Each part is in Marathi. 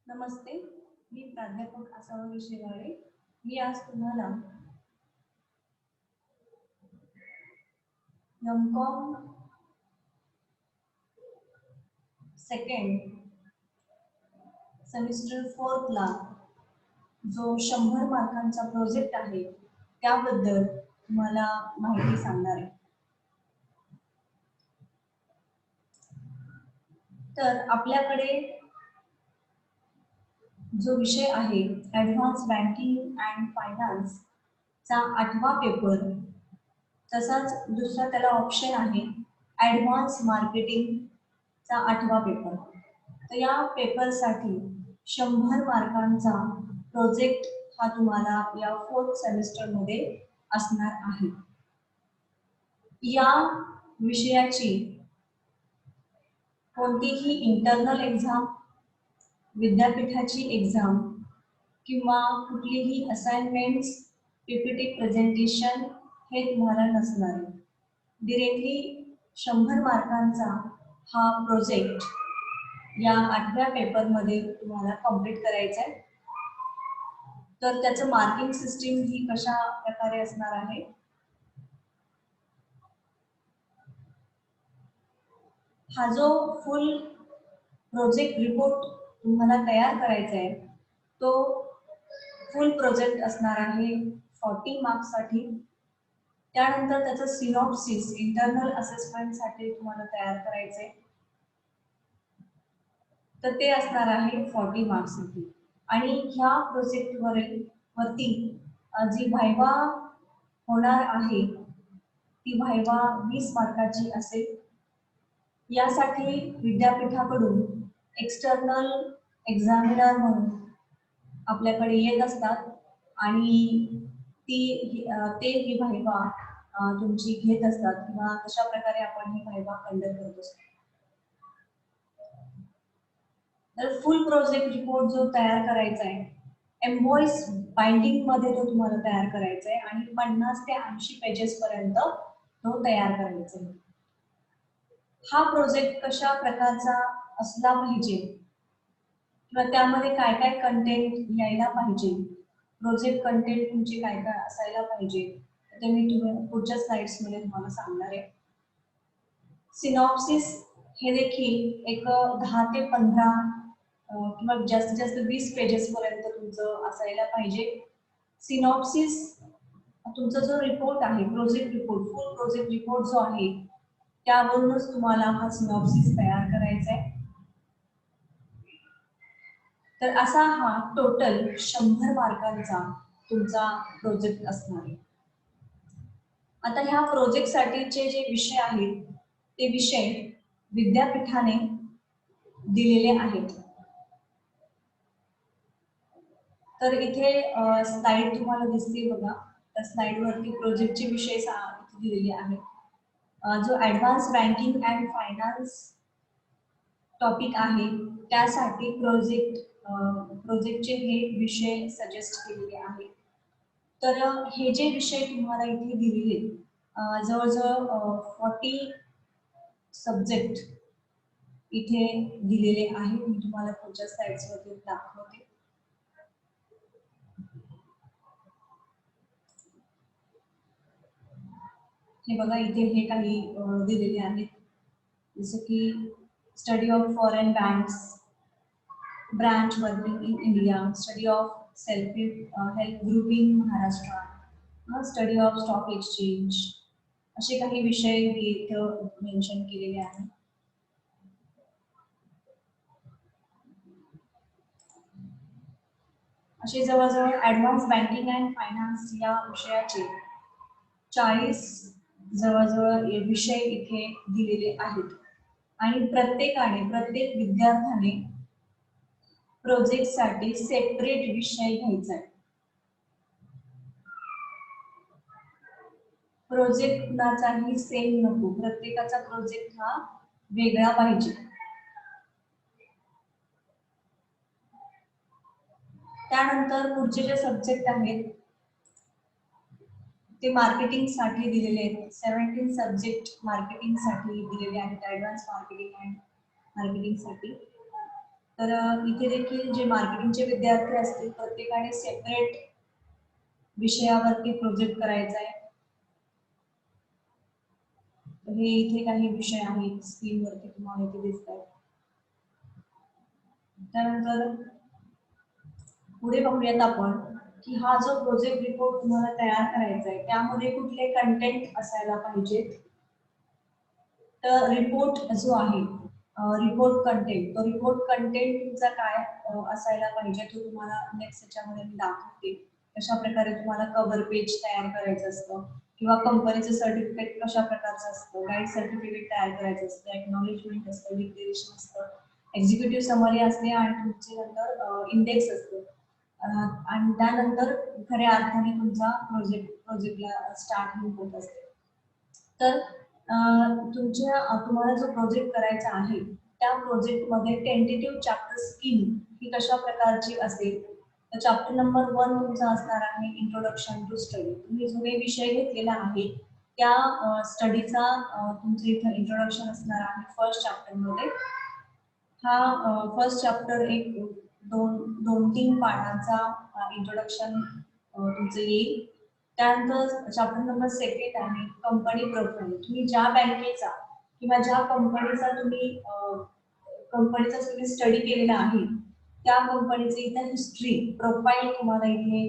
नमस्ते, मी प्राध्यापक आसावरी शेवाळे. मी आज तुम्हाला एम.कॉम सेकंड सेमिस्टर 4 ला जो 100 मार्कांचा प्रोजेक्ट आहे त्याबद्दल तुम्हाला माहिती सांगणार आहे. तर आपल्याकडे जो विषय आहे ॲडव्हान्स बँकिंग अँड फायनान्स चा 8वा पेपर, तसाच दुसरा त्याला ऑप्शन आहे ॲडव्हान्स मार्केटिंग चा 8वा पेपर. तर या पेपरसाठी 100 मार्कांचा प्रोजेक्ट हा तुम्हाला या 4th सेमिस्टरमध्ये असणार आहे. या विषयाची कोणतीही इंटरनल एक्झाम, विद्यापीठाची एक्झाम किंवा कुठलीही असाइनमेंट्स, पीपीटी प्रेझेंटेशन हे तुम्हाला नसणार आहे. डिरेक्टली 100 मार्कांचा हा प्रोजेक्ट या 8व्या पेपरमध्ये तुम्हाला कंप्लीट करायचा आहे. तर त्याचं मार्किंग सिस्टीम ही कशा प्रकारे असणार आहे. हा जो फुल प्रोजेक्ट रिपोर्ट तुम्हाला तयार करायचा आहे तो फुल प्रोजेक्ट असणार आहे 40 मार्क्ससाठी. त्यानंतर त्याचं सिनॉप्सिस इंटरनल असेसमेंटसाठी तुम्हाला तयार करायचं आहे, तर ते असणार आहे 40 मार्क्ससाठी. आणि ह्या वरती जी व्हायवा होणार आहे ती व्हायवा 20 मार्काची असेल. यासाठी विद्यापीठाकडून एक्सटर्नल एक्झामिनर म्हणून आपल्याकडे येत असतात आणि ते ही व्हायवा तुमची घेत असतात किंवा तशा प्रकारे आपण ही व्हायवा कंडक्ट करत असतो. तर फुल प्रोजेक्ट रिपोर्ट जो तयार करायचा आहे एम्बॉइस बाइंडिंग मध्ये तो तुम्हाला तयार करायचा आहे आणि 50 ते 80 पेजेस पर्यंत तो तयार करायचा आहे. हा प्रोजेक्ट कशा प्रकारचा असला पाहिजे किंवा त्यामध्ये काय काय कंटेंट यायला पाहिजे, प्रोजेक्ट कंटेंट तुमचे काय काय असायला पाहिजे, ते मी पुढच्या स्लाइड्स मध्ये तुम्हाला सांगणार आहे. सिनॉप्सिस हे देखील एक 10 ते 15 किंवा जास्तीत जास्त 20 पेजेस पर्यंत तुमचं असायला पाहिजे. सिनॉप्सिस तुमचा जो रिपोर्ट आहे प्रोजेक्ट रिपोर्ट, फुल प्रोजेक्ट रिपोर्ट जो आहे त्यावरूनच तुम्हाला हा सिनॉप्सिस तयार करायचा आहे. तर असा हा टोटल 100 मार्कांचा तुमचा प्रोजेक्ट असणार आहे. आता ह्या प्रोजेक्टसाठीचे जे विषय आहेत ते विषय विद्यापीठाने दिलेले आहेत. तर इथे स्लाइड तुम्हाला दिसते बघा, त्या स्लाइड वरती प्रोजेक्टचे विषय दिलेले आहेत. जो advance banking and finance topic आहे त्यासाठी प्रोजेक्टचे हे विषय सजेस्ट केलेले आहेत. तर हे जे विषय तुम्हाला इथे दिलेले जवळजवळ 40 सब्जेक्ट इथे दिलेले आहेत. मी तुम्हाला पुढच्या स्लाइड्स वरती दाखवते. हे बघा इथे हे काही दिलेले आहेत, जसं की study of foreign banks, branch working in India, study of self help group in Maharashtra, study of stock exchange, असे काही विषय इथं मेन्शन केलेले आहेत. असे जवळजवळ ॲडव्हान्स बँकिंग अँड फायनान्स या विषयाचे 40 जवळजवळ विषय इथे दिलेले आहेत आणि प्रत्येक विद्यार्थ्याने प्रोजेक्टसाठी सेपरेट विषय घ्यायचा आहे. प्रोजेक्ट कुणाचाही सेम नको, प्रत्येकाचा प्रोजेक्ट हा वेगळा पाहिजे. त्यानंतर पुढचे जे सब्जेक्ट आहेत ते मार्केटिंग साठी दिलेले आहेत. 17 सब्जेक्ट मार्केटिंग साठी दिलेले आहेत, ॲडव्हान्स मार्केटिंग अँड मार्केटिंग साठी. तर इथे देखील जे मार्केटिंगचे विद्यार्थी असतील प्रत्येकाने सेपरेट विषयावरती प्रोजेक्ट करायचा आहे. हे इथे काही विषय आहेत स्क्रीनवरती तुम्हाला इथे दिसत आहेत. त्यानंतर पुढे बघूयात आपण की हा जो प्रोजेक्ट रिपोर्ट तुम्हाला तयार करायचा आहे त्यामध्ये कुठले कंटेंट असायला पाहिजेत. तर रिपोर्ट जो आहे रिपोर्ट कंटेंट तो रिपोर्ट कंटेंट तुमचा काय असायला पाहिजे तो तुम्हाला नेक्स्ट याच्यामध्ये मी दाखवते. कशा प्रकारे तुम्हाला कव्हर पेज तयार करायचं असतं किंवा कंपनीचं सर्टिफिकेट कशा प्रकारचं असतं, गाईड सर्टिफिकेट तयार करायचं असतं, एक्नॉलेजमेंट असतं, डिक्लेरेशन असतं, एक्झिक्युटिव्ह समरी असते आणि तुमचे नंतर इंडेक्स असतं आणि त्यानंतर खऱ्या अर्थाने तुमचा प्रोजेक्टला स्टार्ट होत असते. तर तुम्हाला जो प्रोजेक्ट करायचा आहे त्या प्रोजेक्टमध्ये टेंटेटिव्ह चॅप्टर स्कीम ही कशा प्रकारची असेल. तर चॅप्टर नंबर 1 तुमचा असणार आहे इंट्रोडक्शन टू स्टडी. तुम्ही जो काही विषय घेतलेला आहे त्या स्टडीचा तुमचं इथं इंट्रोडक्शन असणार आहे फर्स्ट चॅप्टरमध्ये. हा फर्स्ट चॅप्टर एक दोन तीन पानांचा इंट्रोडक्शन तुमचं येईल. त्यानंतर चॅप्टर नंबर 2 आहे कंपनी प्रोफाईल. तुम्ही ज्या बँकेचा किंवा ज्या कंपनीचा तुम्ही स्टडी केलेला आहे त्या कंपनीचे इथे हिस्ट्री प्रोफाईल तुम्हाला इथे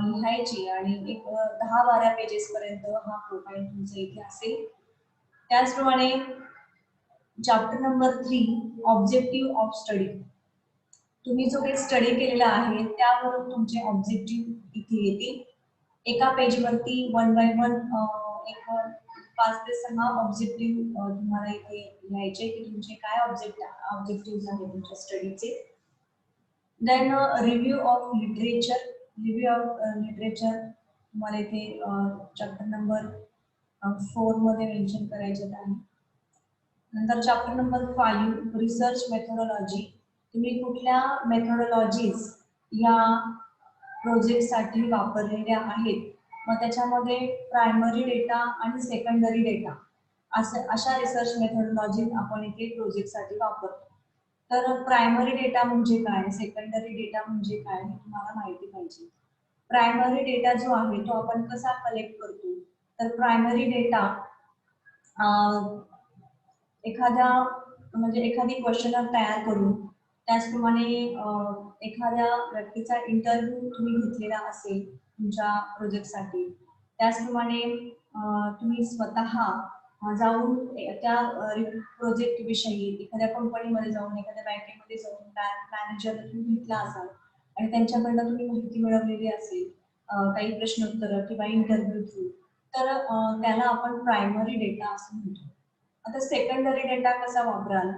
लिहायची आणि एक 10-12 पेजेस पर्यंत हा प्रोफाईल तुमचा इथे असेल. त्याचप्रमाणे chapter number 3 objective of study. तुम्ही जो काही स्टडी केलेला आहे त्यावरून तुमचे ऑब्जेक्टिव्ह इथे येतील. एका पेजवरती 1 बाय 1 एक 5 ते 6 ऑब्जेक्टिव्ह तुम्हाला इथे लिहायचे की तुमचे काय ऑब्जेक्टिव्ह आहेत तुमच्या स्टडीचे. देन रिव्ह्यू ऑफ लिटरेचर तुम्हाला इथे चॅप्टर नंबर 4 मध्ये मेन्शन करायचे आहे. नंतर चॅप्टर नंबर 5 रिसर्च मेथोडॉलॉजी. तुम्ही कुठल्या मेथोडॉलॉजीज या प्रोजेक्टसाठी वापरलेल्या आहेत. मग त्याच्यामध्ये प्रायमरी डेटा आणि सेकंडरी डेटा अशा रिसर्च मेथोडॉलॉजी आपण इथे प्रोजेक्टसाठी वापरतो. तर प्रायमरी डेटा म्हणजे काय, सेकंडरी डेटा म्हणजे काय हे तुम्हाला माहिती पाहिजे. प्रायमरी डेटा जो आहे तो आपण कसा कलेक्ट करतो. तर प्रायमरी डेटा एखादी क्वेश्चनर तयार करून त्याचप्रमाणे एखाद्या व्यक्तीचा इंटरव्ह्यू तुम्ही घेतलेला असेल तुमच्या प्रोजेक्टसाठी. त्याचप्रमाणे तुम्ही स्वतः जाऊन त्या प्रोजेक्ट विषयी एखाद्या कंपनीमध्ये जाऊन एखाद्या बँकेमध्ये जाऊन मॅनेजर तुम्ही भेटला असाल आणि त्यांच्याकडनं तुम्ही माहिती मिळवलेली असेल काही प्रश्नोत्तर किंवा इंटरव्ह्यू थ्रू. तर त्याला आपण प्रायमरी डेटा असं म्हणतो. आता सेकंडरी डेटा कसा वापराल.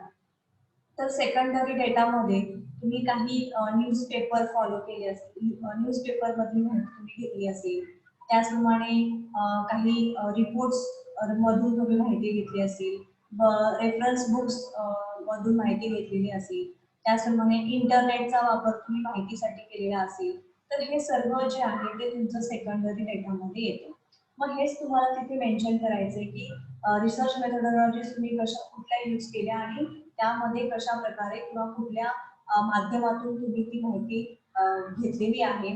तर सेकंडरी डेटामध्ये तुम्ही काही न्यूजपेपर फॉलो केले असतील, न्यूजपेपर मधली माहिती तुम्ही घेतली असेल. त्याचप्रमाणे काही रिपोर्ट्स मधून तुम्ही माहिती घेतली असेल, रेफरन्स बुक्स मधून माहिती घेतलेली असेल. त्याचप्रमाणे इंटरनेटचा वापर तुम्ही माहितीसाठी केलेला असेल. तर हे सर्व जे आहे ते तुमचं सेकंडरी डेटामध्ये येतं. मग हेच तुम्हाला तिथे मेन्शन करायचंय की रिसर्च मेथोडॉलॉजीज तुम्ही कुठल्या यूज केल्या आणि त्यामध्ये कशा प्रकारे किंवा कुठल्या माध्यमातून तुम्ही ती माहिती घेतलेली आहे,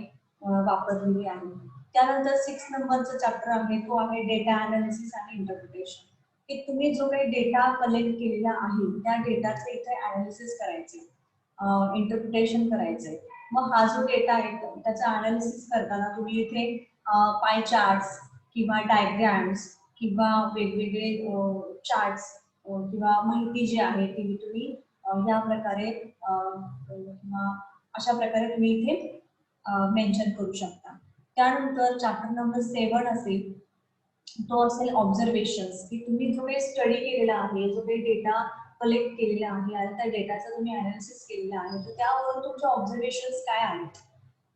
वापरलेली आहे. त्यानंतर 6 नंबरचा चॅप्टर आहे तो आहे डेटा अनालिसिस आणि इंटरप्रिटेशन. की तुम्ही जो काही डेटा कलेक्ट केलेला आहे त्या डेटाचे इथे अनालिसिस करायचे, इंटरप्रिटेशन करायचंय. मग हा जो डेटा आहे त्याचा अनालिसिस करताना तुम्ही इथे पाय चार्ट्स किंवा डायग्राम्स किंवा वेगवेगळे चार्ट्स किंवा माहिती जी आहे ती तुम्ही या प्रकारे किंवा अशा प्रकारे तुम्ही इथे मेन्शन करू शकता. त्यानंतर चॅप्टर नंबर 7 असेल तो असेल ऑब्झर्वेशन्स. की तुम्ही जो काही स्टडी केलेला आहे, जो काही डेटा कलेक्ट केलेला आहे आणि त्या डेटाचा तुम्ही अनालिसिस केलेला आहे तर त्यावरून तुमचे ऑब्झर्वेशन्स काय आहेत,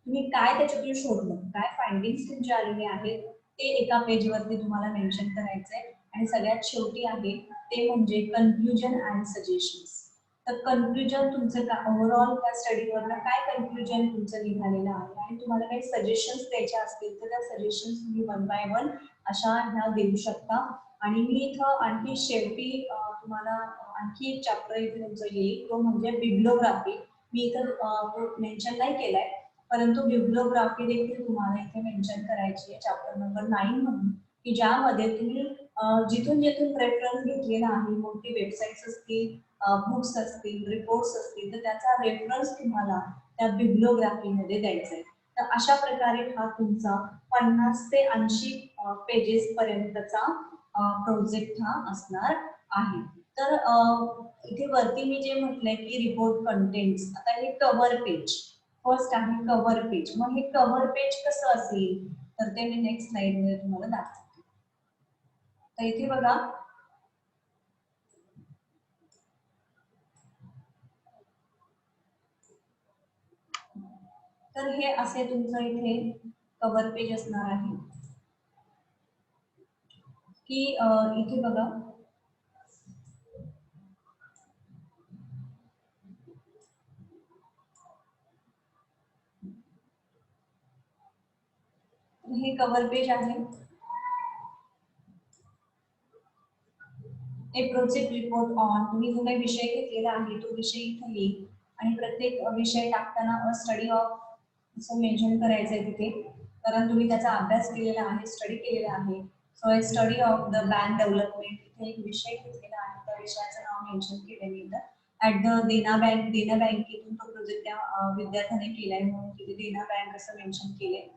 तुम्ही काय त्याच्यातून शोधलं, काय फाइंडिंग्स तुमचे आलेले आहेत ते एका पेजवरती तुम्हाला मेन्शन करायचंय. आणि सगळ्यात शेवटी आहे ते म्हणजे कन्क्लुजन अँड सजेशन्स. तर कन्क्लुजन तुमचं का ओव्हरऑल त्या स्टडीवरनं काय कन्क्लुजन तुमचं निघालेलं आहे आणि तुम्हाला काही सजेशन्स द्यायचे असतील तर त्या सजेशन्स तुम्ही 1 बाय 1 अशा ह्या देऊ शकता. आणि मी इथं आणखी शेवटी तुम्हाला आणखी एक चॅप्टर इथे तुमचं येईल तो म्हणजे बिब्लिओग्राफी. मी इथं मेन्शन नाही केलाय, परंतु बिब्लिओग्राफी देखील तुम्हाला इथे मेन्शन करायची आहे चॅप्टर नंबर 9 म्हणून, की ज्यामध्ये तुम्ही जिथून जिथून रेफरन्स घेतलेला आहे, मोठी वेबसाईट्स असतील, बुक्स असतील, रिपोर्ट्स असतील, तर त्याचा रेफरन्स तुम्हाला त्या बिब्लिओग्राफीमध्ये द्यायचा आहे. तर अशा प्रकारे हा तुमचा 50 ते 80 पेजेस पर्यंतचा प्रोजेक्ट हा असणार आहे. तर इथे वरती मी जे म्हटलंय की रिपोर्ट कंटेंट्स, आता हे कव्हर पेज फर्स्ट आहे. कव्हर पेज, मग हे कव्हर पेज कसं असेल तर ते मी नेक्स्ट स्लाइड मध्ये तुम्हाला दाखवते. तर इथे बघा, तर हे असे तुमचं इथे कव्हर पेज असणार आहे की इथे बघा, हे कव्हर पेज आहे. एक प्रोजेक्ट रिपोर्ट ऑन, तुम्ही जो काही विषय घेतलेला आहे तो विषय इथे येईल आणि प्रत्येक विषय टाकताना स्टडी ऑफ असं मेन्शन करायचं आहे तिथे, कारण तुम्ही त्याचा अभ्यास केलेला आहे, स्टडी केलेला आहे. So study of the bank development, इथे एक विषय घेतलेला आहे, त्या विषयाचं नाव मेन्शन केलेलं इथं. ऍट द देना बँकेतून तो प्रोजेक्ट त्या विद्यार्थ्याने केलाय म्हणून तिथे देना बँक असं मेन्शन केलंय.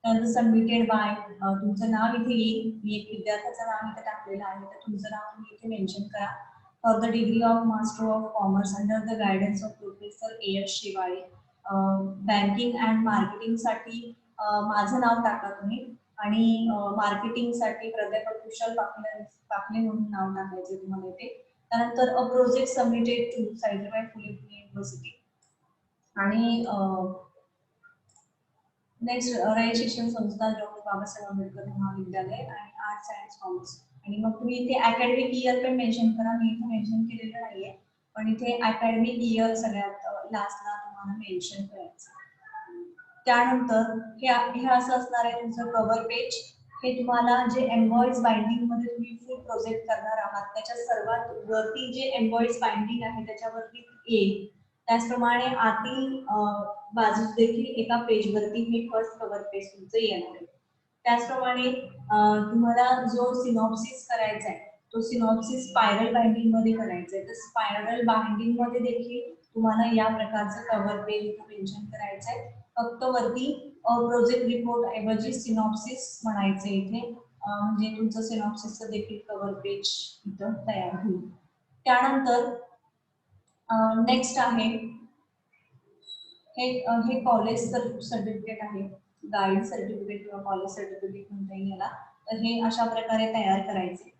त्यानंतर सबमिटेड बाय, तुमचं नाव इथे येईल, मी एक विद्यार्थ्याचं नाव इथे टाकलेलं आहे, तर तुमचं नाव मी इथे मेन्शन करा. For the degree of master of commerce under the guidance of professor A.S. Shivale, banking and marketing साठी माझं नाव टाका तुम्ही, आणि मार्केटिंग साठी प्राध्यापक कुशल पाखले म्हणून नाव टाकायचे तुम्हाला इथे. त्यानंतर a project submitted to Savitribai Phule university, आणि नेक्स्ट रयत शिक्षण संस्था डॉक्टर बाबासाहेब आंबेडकर महाविद्यालय आणि आर्ट्स अँड कॉमर्स. आणि मग तुम्ही इथे अकॅडमिक इयर पण मेन्शन करा, मी इथे मेन्शन केलेलं नाहीये, पण इथे अकॅडमिक इयर सगळ्यात लास्टला तुम्हाला मेन्शन करायचं. त्यानंतर हे असं असणार आहे तुमचं कव्हर पेज. हे तुम्हाला जे एम्बॉईज बाइंडिंग मध्ये तुम्ही फुल प्रोजेक्ट करणार आहात त्याच्या सर्वात वरती जे एम्बॉईज बाइंडिंग आहे त्याच्यावरती येईल. त्याचप्रमाणे आतील बाजूस देखील एका पेज वरती हे फर्स्ट कव्हर पेज तुमचं येणार आहे. त्याचप्रमाणे तुम्हाला जो सिनॉप्सिस करायचा आहे तो सिनॉप्सिस स्पायरल बाइंडिंग मध्ये करायचा आहे, तर स्पायरल बाइंडिंग मध्ये देखील तुम्हाला या प्रकारचं कव्हर पेज मेन्शन करायचं आहे. फक्त वरती प्रोजेक्ट रिपोर्ट ऐवजी सिनॉप्सिस म्हणायचे इथे, म्हणजे तुमचं सिनॉप्सिसचं देखील कव्हर पेज इथं तयार होईल. त्यानंतर नेक्स्ट आहे हे कॉलेज सर्टिफिकेट आहे, गाईड सर्टिफिकेट किंवा कॉलेज सर्टिफिकेट म्हणता येईल याला. तर हे अशा प्रकारे तयार करायचे.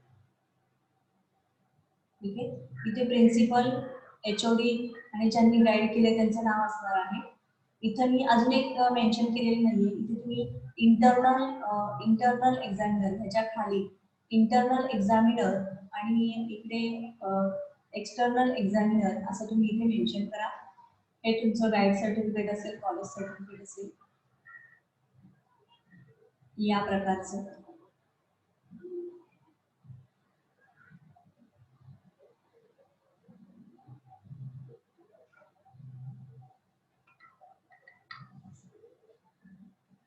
ठीक आहे, इथे प्रिन्सिपल, HOD आणि ज्यांनी गाईड केले त्यांचं नाव असणार आहे. इथं मी अजून एक मेन्शन केलेलं नाहीये, इथे तुम्ही इंटरनल एक्झामिनर ह्याच्या खाली इंटरनल एक्झामिनर आणि इकडे एक्सटर्नल एक्झामिनर असं तुम्ही इथे मेन्शन करा. हे तुमचं गाईड सर्टिफिकेट असेल, कॉलेज सर्टिफिकेट असेल, या प्रकारचं.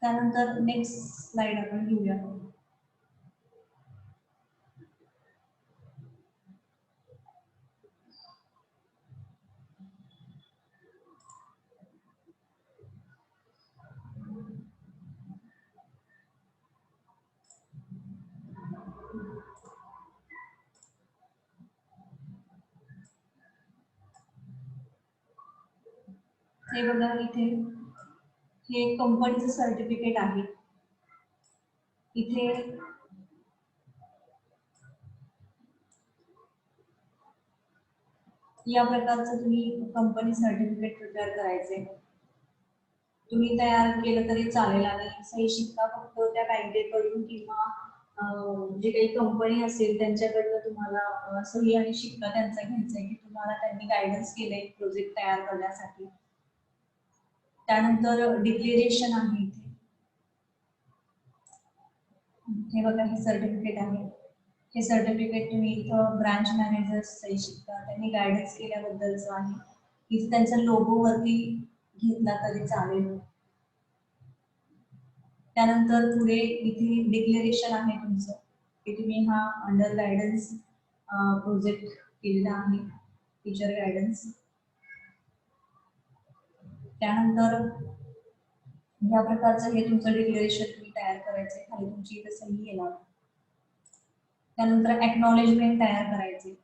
त्यानंतर नेक्स्ट स्लाइड आपण घेऊया. हे बघा, इथे हे कंपनीचं सर्टिफिकेट आहे. इथे या प्रकारचं तुम्ही कंपनी सर्टिफिकेट प्रिपेअर करायचे. तुम्ही तयार केलं तरी चालेल आणि सही शिक्का फक्त त्या बँकेकडून किंवा जे काही कंपनी असेल त्यांच्याकडनं तुम्हाला सही आणि शिक्का त्यांचा घ्यायचा आहे की तुम्हाला त्यांनी गायडन्स केलंय प्रोजेक्ट तयार करण्यासाठी. त्यानंतर डिक्लेरेशन आहे इथे. हे बघा, हे सर्टिफिकेट आहे. हे सर्टिफिकेट तुम्ही इथं ब्रांच मॅनेजर सही शिक्का त्यांनी गायडन्स केल्याबद्दलचं आहे. इथे त्यांचा लोगो वरती घेतला तरी चालेल. त्यानंतर पुढे इथे डिक्लेरेशन आहे तुमचं की तुम्ही हा अंडर गायडन्स प्रोजेक्ट केलेला आहे, टीचर गायडन्स. त्यानंतर या प्रकारचं हे तुमचं डिक्लेरेशन तुम्ही तयार करायचंय, खाली तुमची इथे सही येणार. त्यानंतर एक्नॉलेजमेंट तयार करायचे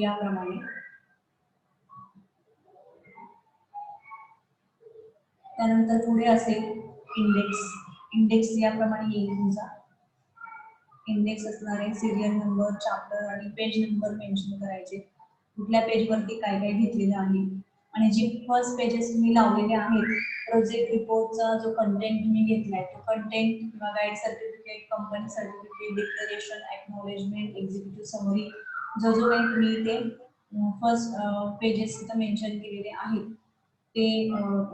याप्रमाणे. त्यानंतर पुढे असेल इंडेक्स. इंडेक्स याप्रमाणे येईल तुमचा. इंडेक्स असणारे सिरियल नंबर, चॅप्टर आणि पेज नंबर मेन्शन करायचे, कुठल्या पेज वरती काय काय घेतलेलं आहे. आणि जे फर्स्ट पेजेस तुम्ही लावलेले आहेत प्रोजेक्ट रिपोर्टचा जो कंटेंट तुम्ही घेतलाय तो कंटेंट किंवा guide certificate, company certificate, declaration, acknowledgement, executive summary, जो जो काही तुम्ही इथे फर्स्ट पेजेस इथं मेन्शन केलेले आहेत ते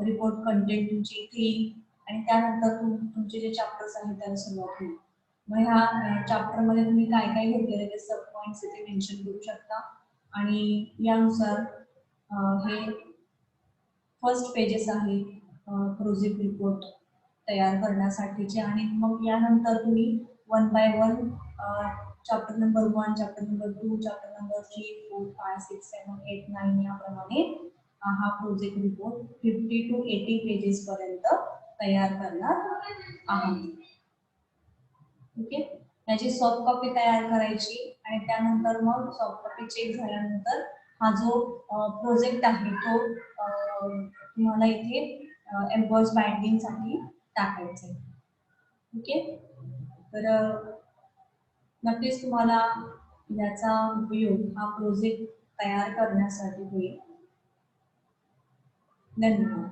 रिपोर्ट कंटेंट तुमची इथे येईल. आणि त्यानंतर तुमचे जे चॅप्टर्स आहेत त्याला सुरुवात होईल. मग ह्या चॅप्टर मध्ये तुम्ही काय काय घेतलेले ते सब पॉइंट्स इथे मेन्शन करू शकता. आणि यानुसार हे फर्स्ट पेजेस आहे प्रोजेक्ट रिपोर्ट तयार करण्यासाठीचे. आणि मग यानंतर तुम्ही one by one chapter number 1, chapter number 2, chapter number 3, 4, 5, 6, 7, 8, 9 याप्रमाणे हा प्रोजेक्ट रिपोर्ट 50 to 80 पेजेस पर्यंत तयार करणार आहात. ओके, याची सॉफ्ट कॉपी तयार करायची आणि त्यानंतर मग सॉफ्ट कॉपी चेक झाल्यानंतर हा जो प्रोजेक्ट आहे तो तुम्हाला इथे एम्बॉस बाइंडिंग साठी टाकायचा आहे. ओके, तर नक्कीच तुम्हाला याचा उपयोग हा प्रोजेक्ट तयार करण्यासाठी होईल. धन्यवाद.